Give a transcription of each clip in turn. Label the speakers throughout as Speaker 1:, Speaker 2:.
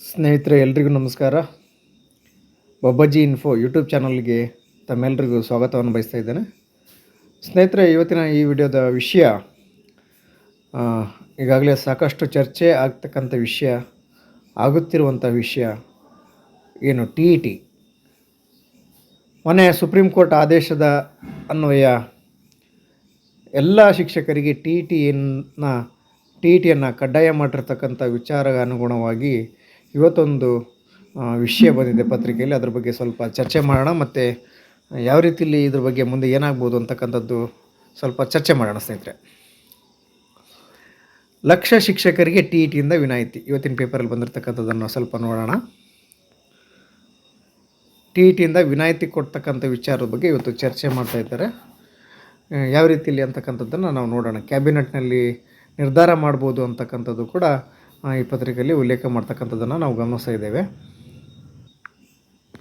Speaker 1: ಸ್ನೇಹಿತರೆ ಎಲ್ರಿಗೂ ನಮಸ್ಕಾರ. ಬೊಬ್ಬಜ್ಜಿ ಇನ್ಫೋ ಯೂಟ್ಯೂಬ್ ಚಾನಲ್ಗೆ ತಮ್ಮೆಲ್ಲರಿಗೂ ಸ್ವಾಗತವನ್ನು ಬಯಸ್ತಾ ಇದ್ದೇನೆ. ಸ್ನೇಹಿತರೆ, ಇವತ್ತಿನ ಈ ವಿಡಿಯೋದ ವಿಷಯ ಈಗಾಗಲೇ ಸಾಕಷ್ಟು ಚರ್ಚೆ ಆಗ್ತಕ್ಕಂಥ ವಿಷಯ, ಆಗುತ್ತಿರುವಂಥ ವಿಷಯ ಏನು, TET. ಮೊನ್ನೆ ಸುಪ್ರೀಂ ಕೋರ್ಟ್ ಆದೇಶದ ಅನ್ವಯ ಎಲ್ಲ ಶಿಕ್ಷಕರಿಗೆ TETಯನ್ನು ಕಡ್ಡಾಯ ಮಾಡಿರ್ತಕ್ಕಂಥ ವಿಚಾರ ಅನುಗುಣವಾಗಿ ಇವತ್ತೊಂದು ವಿಷಯ ಬಂದಿದೆ ಪತ್ರಿಕೆಯಲ್ಲಿ. ಅದ್ರ ಬಗ್ಗೆ ಸ್ವಲ್ಪ ಚರ್ಚೆ ಮಾಡೋಣ, ಮತ್ತು ಯಾವ ರೀತಿಯಲ್ಲಿ ಇದ್ರ ಬಗ್ಗೆ ಮುಂದೆ ಏನಾಗ್ಬೋದು ಅಂತಕ್ಕಂಥದ್ದು ಸ್ವಲ್ಪ ಚರ್ಚೆ ಮಾಡೋಣ. ಸ್ನೇಹಿತರೆ, ಲಕ್ಷ ಶಿಕ್ಷಕರಿಗೆ TETಯಿಂದ ವಿನಾಯಿತಿ, ಇವತ್ತಿನ ಪೇಪರಲ್ಲಿ ಬಂದಿರತಕ್ಕಂಥದ್ದನ್ನು ಸ್ವಲ್ಪ ನೋಡೋಣ. TETಯಿಂದ ವಿನಾಯಿತಿ ಕೊಡ್ತಕ್ಕಂಥ ವಿಚಾರದ ಬಗ್ಗೆ ಇವತ್ತು ಚರ್ಚೆ ಮಾಡ್ತಾ ಇದ್ದಾರೆ. ಯಾವ ರೀತಿಯಲ್ಲಿ ಅಂತಕ್ಕಂಥದ್ದನ್ನು ನಾವು ನೋಡೋಣ. ಕ್ಯಾಬಿನೆಟ್ನಲ್ಲಿ ನಿರ್ಧಾರ ಮಾಡ್ಬೋದು ಅಂತಕ್ಕಂಥದ್ದು ಕೂಡ ಈ ಪತ್ರಿಕೆಯಲ್ಲಿ ಉಲ್ಲೇಖ ಮಾಡ್ತಕ್ಕಂಥದ್ದನ್ನು ನಾವು ಗಮನಿಸ್ತಾ ಇದ್ದೇವೆ.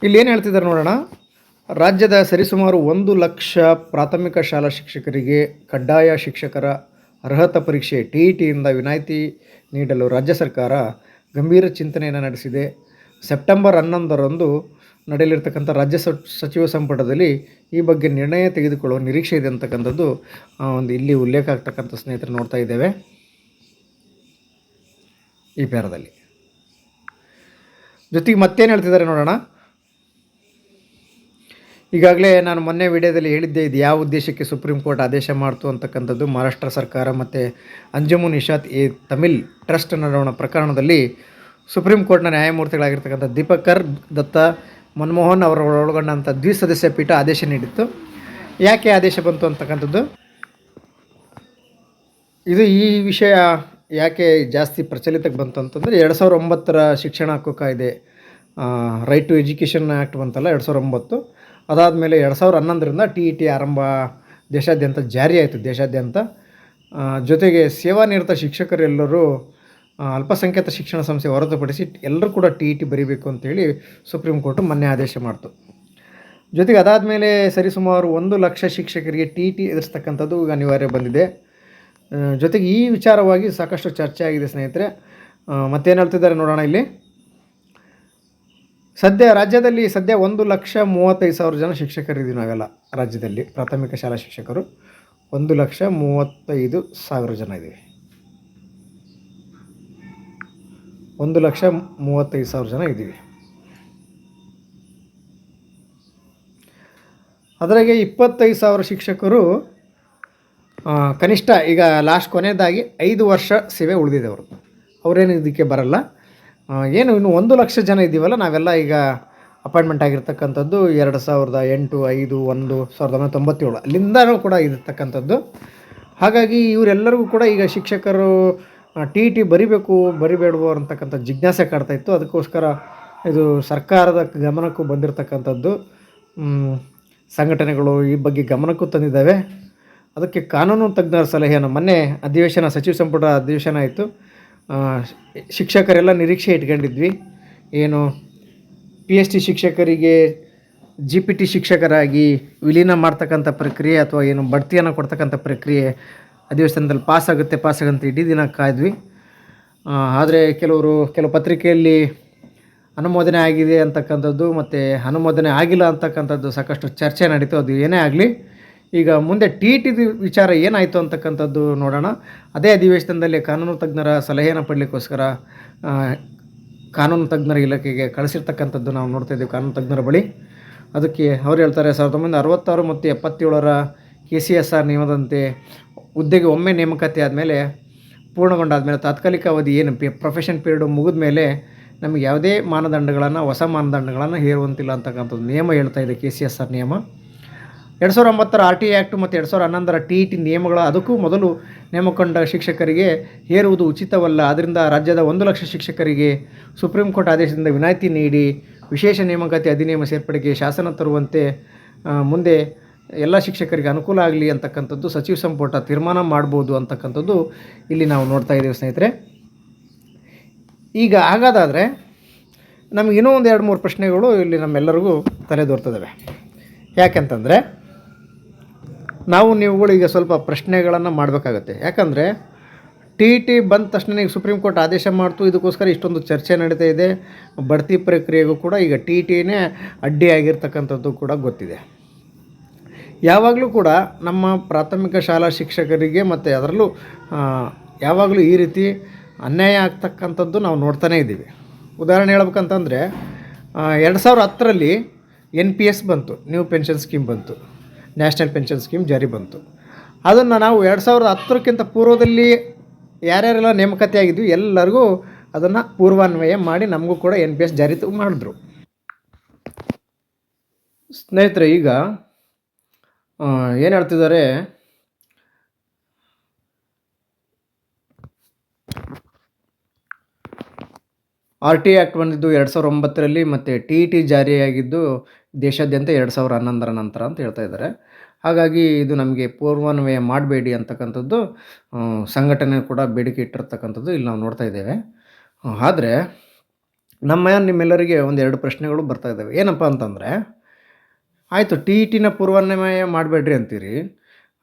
Speaker 1: ಇಲ್ಲಿ ಏನು ಹೇಳ್ತಿದ್ದಾರೆ ನೋಡೋಣ. ರಾಜ್ಯದ ಸರಿಸುಮಾರು 1 ಲಕ್ಷ ಪ್ರಾಥಮಿಕ ಶಾಲಾ ಶಿಕ್ಷಕರಿಗೆ ಕಡ್ಡಾಯ ಶಿಕ್ಷಕರ ಅರ್ಹತಾ ಪರೀಕ್ಷೆ TETಯಿಂದ ವಿನಾಯಿತಿ ನೀಡಲು ರಾಜ್ಯ ಸರ್ಕಾರ ಗಂಭೀರ ಚಿಂತನೆಯನ್ನು ನಡೆಸಿದೆ. ಸೆಪ್ಟೆಂಬರ್ 11ರಂದು ನಡೆಯಲಿರ್ತಕ್ಕಂಥ ರಾಜ್ಯ ಸಚಿವ ಸಂಪುಟದಲ್ಲಿ ಈ ಬಗ್ಗೆ ನಿರ್ಣಯ ತೆಗೆದುಕೊಳ್ಳುವ ನಿರೀಕ್ಷೆ ಇದೆ ಅಂತಕ್ಕಂಥದ್ದು ಒಂದು ಇಲ್ಲಿ ಉಲ್ಲೇಖ ಆಗ್ತಕ್ಕಂಥ ಸ್ನೇಹಿತರು ನೋಡ್ತಾ ಇದ್ದೇವೆ ಈ ಪೇರದಲ್ಲಿ. ಜೊತೆಗೆ ಮತ್ತೇನು ಹೇಳ್ತಿದ್ದಾರೆ ನೋಡೋಣ. ಈಗಾಗಲೇ ನಾನು ಮೊನ್ನೆ ವಿಡಿಯೋದಲ್ಲಿ ಹೇಳಿದ್ದೆ, ಇದು ಯಾವ ಉದ್ದೇಶಕ್ಕೆ ಸುಪ್ರೀಂ ಕೋರ್ಟ್ ಆದೇಶ ಮಾಡ್ತು ಅಂತಕ್ಕಂಥದ್ದು. ಮಹಾರಾಷ್ಟ್ರ ಸರ್ಕಾರ ಮತ್ತು ಅಂಜುಮನ್ ಇಶಾತ್ ಎ ತಮಿಳ್ ಟ್ರಸ್ಟ್ ನಡುವಣ ಪ್ರಕರಣದಲ್ಲಿ ಸುಪ್ರೀಂ ಕೋರ್ಟ್ನ ನ್ಯಾಯಮೂರ್ತಿಗಳಾಗಿರ್ತಕ್ಕಂಥ ದೀಪಕರ್ ದತ್ತ ಮನಮೋಹನ್ ಅವರ ಒಳಗೊಂಡಂಥ ದ್ವಿಸದಸ್ಯ ಪೀಠ ಆದೇಶ ನೀಡಿತ್ತು. ಯಾಕೆ ಆದೇಶ ಬಂತು ಅಂತಕ್ಕಂಥದ್ದು, ಈ ವಿಷಯ ಯಾಕೆ ಜಾಸ್ತಿ ಪ್ರಚಲಿತಕ್ಕೆ ಬಂತು ಅಂತಂದರೆ 2009ರ ಶಿಕ್ಷಣ ಹಕ್ಕು ಕಾಯ್ದೆ, ರೈಟ್ ಟು ಎಜುಕೇಷನ್ ಆ್ಯಕ್ಟ್ ಬಂತಲ್ಲ 2009. ಅದಾದಮೇಲೆ 2011ರಿಂದ TET ಆರಂಭ ದೇಶಾದ್ಯಂತ ಜಾರಿ ಆಯಿತು ದೇಶಾದ್ಯಂತ. ಜೊತೆಗೆ ಸೇವಾನಿರತ ಶಿಕ್ಷಕರೆಲ್ಲರೂ ಅಲ್ಪಸಂಖ್ಯಾತ ಶಿಕ್ಷಣ ಸಂಸ್ಥೆ ಹೊರತುಪಡಿಸಿ ಎಲ್ಲರೂ ಕೂಡ TET ಬರೀಬೇಕು ಅಂತೇಳಿ ಸುಪ್ರೀಂ ಕೋರ್ಟು ಮೊನ್ನೆ ಆದೇಶ ಮಾಡ್ತು. ಜೊತೆಗೆ ಅದಾದಮೇಲೆ ಸರಿಸುಮಾರು 1 ಲಕ್ಷ ಶಿಕ್ಷಕರಿಗೆ TET ಎದುರಿಸ್ತಕ್ಕಂಥದ್ದು ಈಗ ಅನಿವಾರ್ಯ ಬಂದಿದೆ. ಜೊತೆಗೆ ಈ ವಿಚಾರವಾಗಿ ಸಾಕಷ್ಟು ಚರ್ಚೆ ಆಗಿದೆ ಸ್ನೇಹಿತರೆ. ಮತ್ತೇನು ಹೇಳ್ತಿದ್ದಾರೆ ನೋಡೋಣ. ಇಲ್ಲಿ ರಾಜ್ಯದಲ್ಲಿ 1,35,000 ಜನ ಶಿಕ್ಷಕರಿದ್ದೀವಿ ನಾವೆಲ್ಲ. ರಾಜ್ಯದಲ್ಲಿ ಪ್ರಾಥಮಿಕ ಶಾಲಾ ಶಿಕ್ಷಕರು 1,35,000 ಜನ ಇದ್ದೀವಿ. 1,35,000 ಜನ ಇದ್ದೀವಿ. ಅದರಾಗೆ 25,000 ಶಿಕ್ಷಕರು ಕನಿಷ್ಠ ಈಗ ಲಾಸ್ಟ್ ಕೊನೆಯದಾಗಿ 5 ವರ್ಷ ಸೇವೆ ಉಳಿದಿದ್ದವರು, ಅವರೇನು ಇದಕ್ಕೆ ಬರಲ್ಲ. ಏನು ಇನ್ನು 1 ಲಕ್ಷ ಜನ ಇದ್ದೀವಲ್ಲ ನಾವೆಲ್ಲ, ಈಗ ಅಪಾಯಿಂಟ್ಮೆಂಟ್ ಆಗಿರ್ತಕ್ಕಂಥದ್ದು 2008, 5, 1, 1997 ಅಲ್ಲಿಂದನೂ ಕೂಡ ಇರತಕ್ಕಂಥದ್ದು. ಹಾಗಾಗಿ ಇವರೆಲ್ಲರಿಗೂ ಕೂಡ ಈಗ ಶಿಕ್ಷಕರು TET ಬರಿಬೇಡುವ ಅಂತಕ್ಕಂಥ ಜಿಜ್ಞಾಸೆ ಕಾಡ್ತಾಯಿತ್ತು. ಅದಕ್ಕೋಸ್ಕರ ಇದು ಸರ್ಕಾರದ ಗಮನಕ್ಕೂ ಬಂದಿರತಕ್ಕಂಥದ್ದು. ಸಂಘಟನೆಗಳು ಈ ಬಗ್ಗೆ ಗಮನಕ್ಕೂ ತಂದಿದ್ದಾವೆ. ಅದಕ್ಕೆ ಕಾನೂನು ತಜ್ಞರ ಸಲಹೆಯನ್ನು ಮೊನ್ನೆ ಸಚಿವ ಸಂಪುಟ ಅಧಿವೇಶನ ಆಯಿತು. ಶಿಕ್ಷಕರೆಲ್ಲ ನಿರೀಕ್ಷೆ ಇಟ್ಕೊಂಡಿದ್ವಿ, ಏನು PhD ಶಿಕ್ಷಕರಿಗೆ GPT ಶಿಕ್ಷಕರಾಗಿ ವಿಲೀನ ಮಾಡ್ತಕ್ಕಂಥ ಪ್ರಕ್ರಿಯೆ ಅಥವಾ ಏನು ಬಡ್ತಿಯನ್ನು ಕೊಡ್ತಕ್ಕಂಥ ಪ್ರಕ್ರಿಯೆ ಅಧಿವೇಶನದಲ್ಲಿ ಪಾಸ್ ಆಗುತ್ತೆ ಇಡೀ ದಿನ ಕಾಯ್ದ್ವಿ. ಆದರೆ ಕೆಲವು ಪತ್ರಿಕೆಯಲ್ಲಿ ಅನುಮೋದನೆ ಆಗಿದೆ ಅಂತಕ್ಕಂಥದ್ದು ಮತ್ತು ಅನುಮೋದನೆ ಆಗಿಲ್ಲ ಅಂತಕ್ಕಂಥದ್ದು ಸಾಕಷ್ಟು ಚರ್ಚೆ ನಡೀತು. ಅದು ಏನೇ ಆಗಲಿ, ಈಗ ಮುಂದೆ TET ವಿಚಾರ ಏನಾಯಿತು ಅಂತಕ್ಕಂಥದ್ದು ನೋಡೋಣ. ಅದೇ ಅಧಿವೇಶನದಲ್ಲಿ ಕಾನೂನು ತಜ್ಞರ ಸಲಹೆಯನ್ನು ಪಡಲಿಕ್ಕೋಸ್ಕರ ಕಾನೂನು ತಜ್ಞರ ಇಲಾಖೆಗೆ ಕಳಿಸಿರ್ತಕ್ಕಂಥದ್ದು ನಾವು ನೋಡ್ತಾ ಇದ್ದೀವಿ. ಕಾನೂನು ತಜ್ಞರ ಬಳಿ ಅದಕ್ಕೆ ಅವ್ರು ಹೇಳ್ತಾರೆ, 1966 ಮತ್ತು 77ರ KCSR ನಿಯಮದಂತೆ ಹುದ್ದೆಗೆ ಒಮ್ಮೆ ನೇಮಕಾತಿ ಆದಮೇಲೆ ಪೂರ್ಣಗೊಂಡಾದಮೇಲೆ ತಾತ್ಕಾಲಿಕ ಅವಧಿ ಏನು ಪ್ರೊಫೆಷನ್ ಪೀರಿಯಡ್ ಮುಗಿದ ಮೇಲೆ ನಮಗೆ ಯಾವುದೇ ಹೊಸ ಮಾನದಂಡಗಳನ್ನು ಹೇರುವಂತಿಲ್ಲ ಅಂತಕ್ಕಂಥದ್ದು ನಿಯಮ ಹೇಳ್ತಾ ಇದೆ KCSR ನಿಯಮ. 2009ರ RT ಆ್ಯಕ್ಟ್ ಮತ್ತು 2011ರ TET ನಿಯಮಗಳ ಅದಕ್ಕೂ ಮೊದಲು ನೇಮಕೊಂಡ ಶಿಕ್ಷಕರಿಗೆ ಹೇರುವುದು ಉಚಿತವಲ್ಲ. ಆದ್ದರಿಂದ ರಾಜ್ಯದ 1 ಲಕ್ಷ ಶಿಕ್ಷಕರಿಗೆ ಸುಪ್ರೀಂ ಕೋರ್ಟ್ ಆದೇಶದಿಂದ ವಿನಾಯಿತಿ ನೀಡಿ ವಿಶೇಷ ನೇಮಕಾತಿ ಅಧಿನಿಯಮ ಸೇರ್ಪಡೆಗೆ ಶಾಸನ ತರುವಂತೆ ಮುಂದೆ ಎಲ್ಲ ಶಿಕ್ಷಕರಿಗೆ ಅನುಕೂಲ ಆಗಲಿ ಅಂತಕ್ಕಂಥದ್ದು ಸಚಿವ ಸಂಪುಟ ತೀರ್ಮಾನ ಮಾಡ್ಬೋದು ಅಂತಕ್ಕಂಥದ್ದು ಇಲ್ಲಿ ನಾವು ನೋಡ್ತಾ ಇದ್ದೀವಿ ಸ್ನೇಹಿತರೆ. ಈಗ ಹಾಗಾದರೆ ನಮಗೆ ಇನ್ನೂ ಒಂದು 2-3 ಪ್ರಶ್ನೆಗಳು ಇಲ್ಲಿ ನಮ್ಮೆಲ್ಲರಿಗೂ ತಲೆದೋರ್ತದವೆ. ಯಾಕೆಂತಂದರೆ ನೀವುಗಳು ಈಗ ಸ್ವಲ್ಪ ಪ್ರಶ್ನೆಗಳನ್ನು ಮಾಡಬೇಕಾಗತ್ತೆ. ಯಾಕಂದರೆ ಟಿ ಇ ಟಿ ಬಂದ ತಕ್ಷಣ ಈಗ ಸುಪ್ರೀಂ ಕೋರ್ಟ್ ಆದೇಶ ಮಾಡ್ತು, ಇದಕ್ಕೋಸ್ಕರ ಇಷ್ಟೊಂದು ಚರ್ಚೆ ನಡೀತಾ ಇದೆ. ಬಡ್ತಿ ಪ್ರಕ್ರಿಯೆಗೂ ಕೂಡ ಈಗ ಟಿ ಇ ಟಿನೇ ಅಡ್ಡಿಯಾಗಿರ್ತಕ್ಕಂಥದ್ದು ಕೂಡ ಗೊತ್ತಿದೆ. ಯಾವಾಗಲೂ ಕೂಡ ನಮ್ಮ ಪ್ರಾಥಮಿಕ ಶಾಲಾ ಶಿಕ್ಷಕರಿಗೆ ಮತ್ತು ಅದರಲ್ಲೂ ಯಾವಾಗಲೂ ಈ ರೀತಿ ಅನ್ಯಾಯ ಆಗ್ತಕ್ಕಂಥದ್ದು ನಾವು ನೋಡ್ತಾನೇ ಇದ್ದೀವಿ. ಉದಾಹರಣೆ ಹೇಳ್ಬೇಕಂತಂದರೆ 2010ರಲ್ಲಿ NPS ಬಂತು, ನ್ಯೂ ಪೆನ್ಷನ್ ಸ್ಕೀಮ್ ಬಂತು, ನ್ಯಾಷನಲ್ ಪೆನ್ಷನ್ ಸ್ಕೀಮ್ ಜಾರಿ ಬಂತು. ಅದನ್ನು ನಾವು 2010ಕ್ಕಿಂತ ಪೂರ್ವದಲ್ಲಿ ಯಾರ್ಯಾರೆಲ್ಲ ನೇಮಕಾತಿ ಆಗಿದ್ವಿ ಎಲ್ಲರಿಗೂ ಅದನ್ನು ಪೂರ್ವಾನ್ವಯ ಮಾಡಿ ನಮಗೂ ಕೂಡ NPS ಜಾರಿ ಮಾಡಿದ್ರು. ಸ್ನೇಹಿತರೆ, ಈಗ ಏನು ಹೇಳ್ತಿದ್ದಾರೆ, RTI ಆ್ಯಕ್ಟ್ ಬಂದಿದ್ದು 2009ರಲ್ಲಿ ಮತ್ತು ಟಿ ಇ ಟಿ ಜಾರಿಯಾಗಿದ್ದು ದೇಶಾದ್ಯಂತ 2011ರ ನಂತರ ಅಂತ ಹೇಳ್ತಾ ಇದ್ದಾರೆ. ಹಾಗಾಗಿ ಇದು ನಮಗೆ ಪೂರ್ವಾನ್ವಯ ಮಾಡಬೇಡಿ ಅಂತಕ್ಕಂಥದ್ದು ಸಂಘಟನೆ ಕೂಡ ಬೇಡಿಕೆ ಇಟ್ಟಿರ್ತಕ್ಕಂಥದ್ದು ಇಲ್ಲಿ ನಾವು ನೋಡ್ತಾ ಇದ್ದೇವೆ. ಆದರೆ ನಿಮ್ಮೆಲ್ಲರಿಗೆ ಒಂದೆರಡು ಪ್ರಶ್ನೆಗಳು ಬರ್ತಾ ಇದ್ದಾವೆ. ಏನಪ್ಪ ಅಂತಂದರೆ, ಆಯಿತು ಟಿ ಇ ಟಿನ ಪೂರ್ವಾನ್ವಯ ಮಾಡಬೇಡ್ರಿ ಅಂತೀರಿ,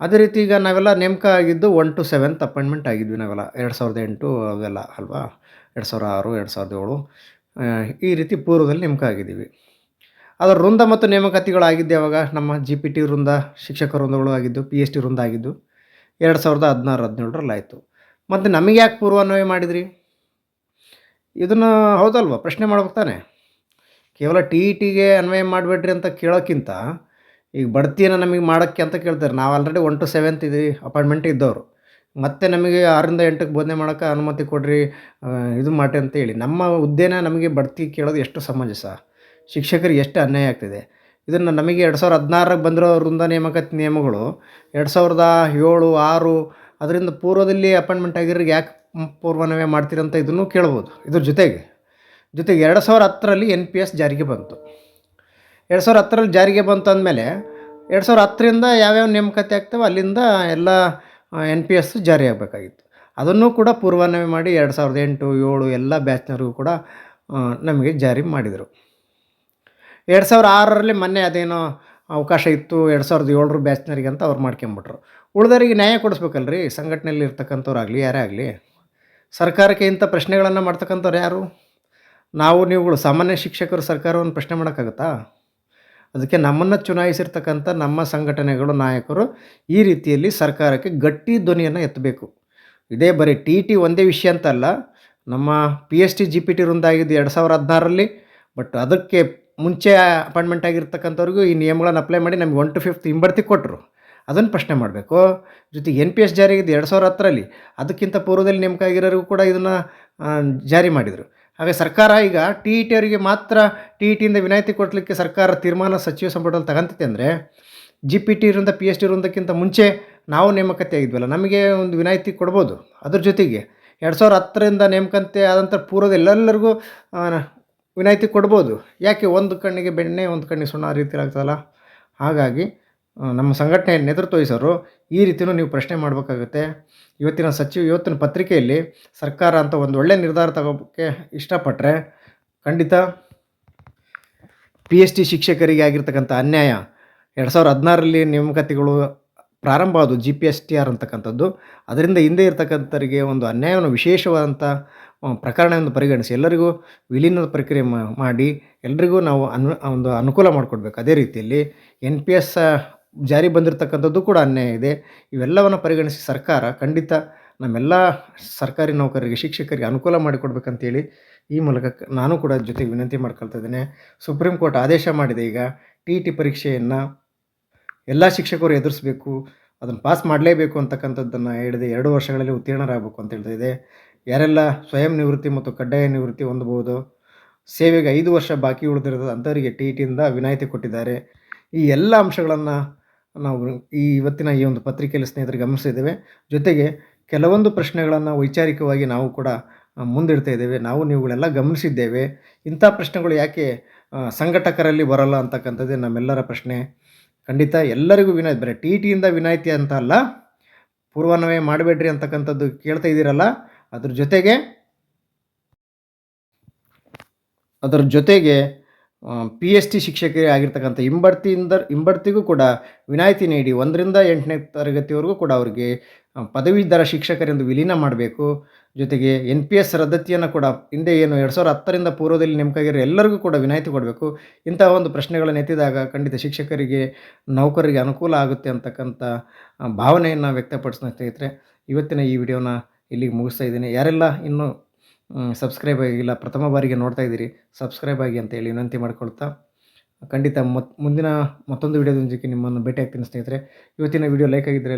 Speaker 1: ಅದೇ ರೀತಿ ಈಗ ನಾವೆಲ್ಲ ನೇಮಕ ಆಗಿದ್ದು 1 to 7th ಅಪಾಯಿಂಟ್ಮೆಂಟ್ ಆಗಿದ್ವಿ ನಾವೆಲ್ಲ 2008 ಅವೆಲ್ಲ ಅಲ್ವಾ, 2006, 2007 ಈ ರೀತಿ ಪೂರ್ವದಲ್ಲಿ ನೇಮಕ ಆಗಿದ್ದೀವಿ. ಅದರ ವೃಂದ ಮತ್ತು ನೇಮಕಾತಿಗಳು ಆಗಿದ್ದು ಯಾವಾಗ? ನಮ್ಮ GPT ವೃಂದ, ಶಿಕ್ಷಕ ವೃಂದಗಳು ಆಗಿದ್ದು, PST ವೃಂದ ಆಗಿದ್ದು 2016-17ರಲ್ಲಿ ಆಯಿತು. ಮತ್ತು ನಮಗೆ ಯಾಕೆ ಪೂರ್ವಾನ್ವಯ ಮಾಡಿದ್ರಿ? ಇದನ್ನು ಹೌದಲ್ವ ಪ್ರಶ್ನೆ ಮಾಡ್ಬೇಕು ತಾನೆ. ಕೇವಲ ಟಿ ಇ ಟಿಗೆ ಅನ್ವಯ ಮಾಡಬೇಡ್ರಿ ಅಂತ ಕೇಳೋಕ್ಕಿಂತ ಈಗ ಬಡ್ತಿಯನ್ನು ನಮಗೆ ಮಾಡೋಕ್ಕೆ ಅಂತ ಕೇಳ್ತಾರೆ. ನಾವು ಆಲ್ರೆಡಿ 1 to 7th ಇದ್ದೀವಿ, ಅಪಾಯಿಂಟ್ಮೆಂಟ್ ಇದ್ದವರು, ಮತ್ತು ನಮಗೆ 6ರಿಂದ 8ಕ್ಕೆ ಬೋಧನೆ ಮಾಡೋಕ್ಕೆ ಅನುಮತಿ ಕೊಡ್ರಿ, ಇದು ಮಾಡಿ ಅಂತೇಳಿ ನಮ್ಮ ಹುದ್ದೆನ ನಮಗೆ ಬಡ್ತಿ ಕೇಳೋದು ಎಷ್ಟು ಸಮಂಜಸ? ಶಿಕ್ಷಕರಿಗೆ ಎಷ್ಟು ಅನ್ಯಾಯ ಆಗ್ತಿದೆ. ಇದನ್ನು ನಮಗೆ 2016ಕ್ಕೆ ಬಂದಿರೋ ವೃಂದ ನೇಮಕಾತಿ ನಿಯಮಗಳು 2007, 6 ಅದರಿಂದ ಪೂರ್ವದಲ್ಲಿ ಅಪಾಯಿಂಟ್ಮೆಂಟ್ ಆಗಿರೋರಿಗೆ ಯಾಕೆ ಪೂರ್ವಾನ್ವಯ ಮಾಡ್ತೀರಂತ ಇದನ್ನು ಕೇಳ್ಬೋದು. ಇದ್ರ ಜೊತೆಗೆ 2010ರಲ್ಲಿ NPS ಜಾರಿಗೆ ಬಂತು. 2010ರಲ್ಲಿ ಜಾರಿಗೆ ಬಂತು ಅಂದಮೇಲೆ 2010ರಿಂದ ಯಾವ್ಯಾವ ನೇಮಕಾತಿ ಆಗ್ತವೆ ಅಲ್ಲಿಂದ ಎಲ್ಲ NPS ಜಾರಿ ಆಗಬೇಕಾಗಿತ್ತು. ಅದನ್ನು ಕೂಡ ಪೂರ್ವಾನ್ವಯ ಮಾಡಿ 2008, 2007 ಎಲ್ಲ ಬ್ಯಾಚ್ನವ್ರಿಗೂ ಕೂಡ ನಮಗೆ ಜಾರಿ ಮಾಡಿದರು. 2006ರಲ್ಲಿ ಮೊನ್ನೆ ಅದೇನೋ ಅವಕಾಶ ಇತ್ತು 2007 ಬ್ಯಾಚ್ನವ್ರಿಗೆ ಅಂತ ಅವ್ರು ಮಾಡ್ಕೊಂಬಿಟ್ರು. ಉಳಿದವರಿಗೆ ನ್ಯಾಯ ಕೊಡಿಸ್ಬೇಕಲ್ರಿ, ಸಂಘಟನೆಯಲ್ಲಿ ಇರ್ತಕ್ಕಂಥವ್ರಾಗಲಿ ಯಾರೇ ಆಗಲಿ. ಸರ್ಕಾರಕ್ಕೆ ಇಂಥ ಪ್ರಶ್ನೆಗಳನ್ನು ಮಾಡ್ತಕ್ಕಂಥವ್ರು ಯಾರು? ನಾವು ನೀವುಗಳು ಸಾಮಾನ್ಯ ಶಿಕ್ಷಕರು ಸರ್ಕಾರವನ್ನು ಪ್ರಶ್ನೆ ಮಾಡೋಕ್ಕಾಗುತ್ತಾ? ಅದಕ್ಕೆ ನಮ್ಮನ್ನು ಚುನಾಯಿಸಿರ್ತಕ್ಕಂಥ ನಮ್ಮ ಸಂಘಟನೆಗಳು, ನಾಯಕರು ಈ ರೀತಿಯಲ್ಲಿ ಸರ್ಕಾರಕ್ಕೆ ಗಟ್ಟಿ ಧ್ವನಿಯನ್ನು ಎತ್ತಬೇಕು. ಇದೇ ಬರೀ ಟಿ ಇ ಟಿ ಒಂದೇ ವಿಷಯ ಅಂತಲ್ಲ, ನಮ್ಮ PST GPT ವೃಂದ ಆಗಿದ್ದು 2016ರಲ್ಲಿ, ಬಟ್ ಅದಕ್ಕೆ ಮುಂಚೆ ಅಪಾಯಿಂಟ್ಮೆಂಟ್ ಆಗಿರ್ತಕ್ಕಂಥವ್ರಿಗೂ ಈ ನಿಯಮಗಳನ್ನು ಅಪ್ಲೈ ಮಾಡಿ ನಮಗೆ 1 to 5th ಹಿಂಬಡ್ತಿ ಕೊಟ್ಟರು. ಅದನ್ನು ಪ್ರಶ್ನೆ ಮಾಡಬೇಕು. ಜೊತೆಗೆ NPS ಜಾರಿಯಾಗಿದ್ದು 2010ರಲ್ಲಿ, ಅದಕ್ಕಿಂತ ಪೂರ್ವದಲ್ಲಿ ನೇಮಕ ಆಗಿರೋರಿಗೂ ಕೂಡ ಇದನ್ನು ಜಾರಿ ಮಾಡಿದರು. ಹಾಗೆ ಸರ್ಕಾರ ಈಗ ಟಿ ಇ ಟಿ ಅವರಿಗೆ ಮಾತ್ರ ಟಿ ಇ ಟಿಯಿಂದ ವಿನಾಯಿತಿ ಕೊಡಲಿಕ್ಕೆ ಸರ್ಕಾರ ತೀರ್ಮಾನ ಸಚಿವ ಸಂಪುಟದಲ್ಲಿ ತಗೊಂತೈತೆ ಅಂದರೆ, GPT ವೃಂದ PST ವೃಂದಕ್ಕಿಂತ ಮುಂಚೆ ನಾವು ನೇಮಕಾತಿ ಆಗಿದ್ವಲ್ಲ, ನಮಗೆ ಒಂದು ವಿನಾಯಿತಿ ಕೊಡ್ಬೋದು. ಅದ್ರ ಜೊತೆಗೆ 2010ರಿಂದ ನೇಮಕಾತಿ ಆದಂಥ ಪೂರ್ವದೆಲ್ಲರಿಗೂ ವಿನಾಯಿತಿ ಕೊಡ್ಬೋದು. ಯಾಕೆ ಒಂದು ಕಣ್ಣಿಗೆ ಬೆಣ್ಣೆ ಒಂದು ಕಣ್ಣಿಗೆ ಸುಣ್ಣ ಆ ರೀತಿ ಆಗ್ತದಲ್ಲ. ಹಾಗಾಗಿ ನಮ್ಮ ಸಂಘಟನೆ ನೇತೃತ್ವ ವಹಿಸೋರು ಈ ರೀತಿಯೂ ನೀವು ಪ್ರಶ್ನೆ ಮಾಡಬೇಕಾಗುತ್ತೆ. ಇವತ್ತಿನ ಪತ್ರಿಕೆಯಲ್ಲಿ ಸರ್ಕಾರ ಅಂತ ಒಂದು ಒಳ್ಳೆಯ ನಿರ್ಧಾರ ತಗೋಕ್ಕೆ ಇಷ್ಟಪಟ್ಟರೆ ಖಂಡಿತ PST ಶಿಕ್ಷಕರಿಗೆ ಆಗಿರ್ತಕ್ಕಂಥ ಅನ್ಯಾಯ 2016ರಲ್ಲಿ ನೇಮಕಾತಿಗಳು ಪ್ರಾರಂಭ ಆದವು, GPSTR ಅಂತಕ್ಕಂಥದ್ದು. ಅದರಿಂದ ಹಿಂದೆ ಇರ್ತಕ್ಕಂಥವರಿಗೆ ಒಂದು ಅನ್ಯಾಯವನ್ನು ವಿಶೇಷವಾದಂಥ ಪ್ರಕರಣವನ್ನು ಪರಿಗಣಿಸಿ ಎಲ್ಲರಿಗೂ ವಿಲೀನದ ಪ್ರಕ್ರಿಯೆ ಮಾಡಿ ಎಲ್ರಿಗೂ ನಾವು ಒಂದು ಅನುಕೂಲ ಮಾಡಿಕೊಡ್ಬೇಕು. ಅದೇ ರೀತಿಯಲ್ಲಿ NPS ಜಾರಿ ಬಂದಿರತಕ್ಕಂಥದ್ದು ಕೂಡ ಅನ್ಯಾಯ ಇದೆ. ಇವೆಲ್ಲವನ್ನು ಪರಿಗಣಿಸಿ ಸರ್ಕಾರ ಖಂಡಿತ ನಮ್ಮೆಲ್ಲ ಸರ್ಕಾರಿ ನೌಕರರಿಗೆ, ಶಿಕ್ಷಕರಿಗೆ ಅನುಕೂಲ ಮಾಡಿಕೊಡ್ಬೇಕಂತೇಳಿ ಈ ಮೂಲಕ ನಾನು ಕೂಡ ಜೊತೆಗೆ ವಿನಂತಿ ಮಾಡ್ಕೊಳ್ತಾ ಇದ್ದೇನೆ. ಸುಪ್ರೀಂ ಕೋರ್ಟ್ ಆದೇಶ ಮಾಡಿದೆ. ಈಗ ಟಿ ಇ ಟಿ ಪರೀಕ್ಷೆಯನ್ನು ಎಲ್ಲ ಶಿಕ್ಷಕರು ಎದುರಿಸಬೇಕು, ಅದನ್ನು ಪಾಸ್ ಮಾಡಲೇಬೇಕು ಅಂತಕ್ಕಂಥದ್ದನ್ನು ಹೇಳಿದೆ. 2 ವರ್ಷಗಳಲ್ಲಿ ಉತ್ತೀರ್ಣರಾಗಬೇಕು ಅಂತ ಹೇಳ್ತಾ ಇದೆ. ಯಾರೆಲ್ಲ ಸ್ವಯಂ ನಿವೃತ್ತಿ ಮತ್ತು ಕಡ್ಡಾಯ ನಿವೃತ್ತಿ ಹೊಂದಬಹುದು, ಸೇವೆಗೆ 5 ವರ್ಷ ಬಾಕಿ ಉಳಿದಿರೋದು ಅಂಥವರಿಗೆ ಟಿ ಇ ಟಿಯಿಂದ ವಿನಾಯಿತಿ ಕೊಟ್ಟಿದ್ದಾರೆ. ಈ ಎಲ್ಲ ಅಂಶಗಳನ್ನು ನಾವು ಇವತ್ತಿನ ಈ ಒಂದು ಪತ್ರಿಕೆಯಲ್ಲಿ ಸ್ನೇಹಿತರಿಗೆ ಗಮನಿಸಿದ್ದೇವೆ. ಜೊತೆಗೆ ಕೆಲವೊಂದು ಪ್ರಶ್ನೆಗಳನ್ನು ವೈಚಾರಿಕವಾಗಿ ನಾವು ಕೂಡ ಮುಂದಿಡ್ತಾ ಇದ್ದೇವೆ. ನೀವುಗಳೆಲ್ಲ ಗಮನಿಸಿದ್ದೇವೆ. ಇಂಥ ಪ್ರಶ್ನೆಗಳು ಯಾಕೆ ಸಂಘಟಕರಲ್ಲಿ ಬರಲ್ಲ ಅಂತಕ್ಕಂಥದ್ದೇ ನಮ್ಮೆಲ್ಲರ ಪ್ರಶ್ನೆ. ಖಂಡಿತ ಎಲ್ಲರಿಗೂ ವಿನಾಯಿತಿ, ಬರೀ ಟಿ ಇ ಟಿಯಿಂದ ವಿನಾಯಿತಿ ಅಂತ ಅಲ್ಲ, ಪೂರ್ವಾನ್ವಯ ಮಾಡಬೇಡ್ರಿ ಅಂತಕ್ಕಂಥದ್ದು ಕೇಳ್ತಾ ಇದ್ದೀರಲ್ಲ, ಅದ್ರ ಜೊತೆಗೆ PST ಶಿಕ್ಷಕರಿಗೆ ಆಗಿರ್ತಕ್ಕಂಥ ಹಿಂಬಡ್ತಿಗೂ ಕೂಡ ವಿನಾಯಿತಿ ನೀಡಿ 1ರಿಂದ 8ನೇ ತರಗತಿವರೆಗೂ ಕೂಡ ಅವರಿಗೆ ಪದವೀಧರ ಶಿಕ್ಷಕರೆಂದು ವಿಲೀನ ಮಾಡಬೇಕು. ಜೊತೆಗೆ NPS ರದ್ದತಿಯನ್ನು ಕೂಡ ಹಿಂದೆ ಏನು 2010ರಿಂದ ಪೂರ್ವದಲ್ಲಿ ನೇಮಕಾಗಿರೋ ಎಲ್ಲರಿಗೂ ಕೂಡ ವಿನಾಯಿತಿ ಕೊಡಬೇಕು. ಇಂತಹ ಒಂದು ಪ್ರಶ್ನೆಗಳನ್ನು ಎತ್ತಿದಾಗ ಖಂಡಿತ ಶಿಕ್ಷಕರಿಗೆ, ನೌಕರರಿಗೆ ಅನುಕೂಲ ಆಗುತ್ತೆ ಅಂತಕ್ಕಂಥ ಭಾವನೆಯನ್ನು ವ್ಯಕ್ತಪಡಿಸ್ತೀನಿ ಸ್ನೇಹಿತರೆ. ಇವತ್ತಿನ ಈ ವಿಡಿಯೋನ ಇಲ್ಲಿಗೆ ಮುಗಿಸ್ತಾ ಇದ್ದೀನಿ. ಯಾರೆಲ್ಲ ಇನ್ನೂ ಸಬ್ಸ್ಕ್ರೈಬ್ ಆಗಿಲ್ಲ, ಪ್ರಥಮ ಬಾರಿಗೆ ನೋಡ್ತಾ ಇದ್ದೀರಿ, ಸಬ್ಸ್ಕ್ರೈಬ್ ಆಗಿ ಅಂತೇಳಿ ವಿನಂತಿ ಮಾಡ್ಕೊಳ್ತಾ, ಖಂಡಿತ ಮುಂದಿನ ಮತ್ತೊಂದು ವಿಡಿಯೋದೊಂದಿಗೆ ನಿಮ್ಮನ್ನು ಭೇಟಿ ಆಗ್ತೀನಿ ಸ್ನೇಹಿತರೆ. ಇವತ್ತಿನ ವಿಡಿಯೋ ಲೈಕ್ ಆಗಿದ್ದರೆ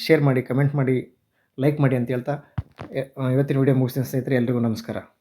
Speaker 1: ಶೇರ್ ಮಾಡಿ, ಕಮೆಂಟ್ ಮಾಡಿ, ಲೈಕ್ ಮಾಡಿ ಅಂತ ಹೇಳ್ತಾ ಇವತ್ತಿನ ವಿಡಿಯೋ ಮುಗಿಸ್ತೀನಿ ಸ್ನೇಹಿತರೆ. ಎಲ್ರಿಗೂ ನಮಸ್ಕಾರ.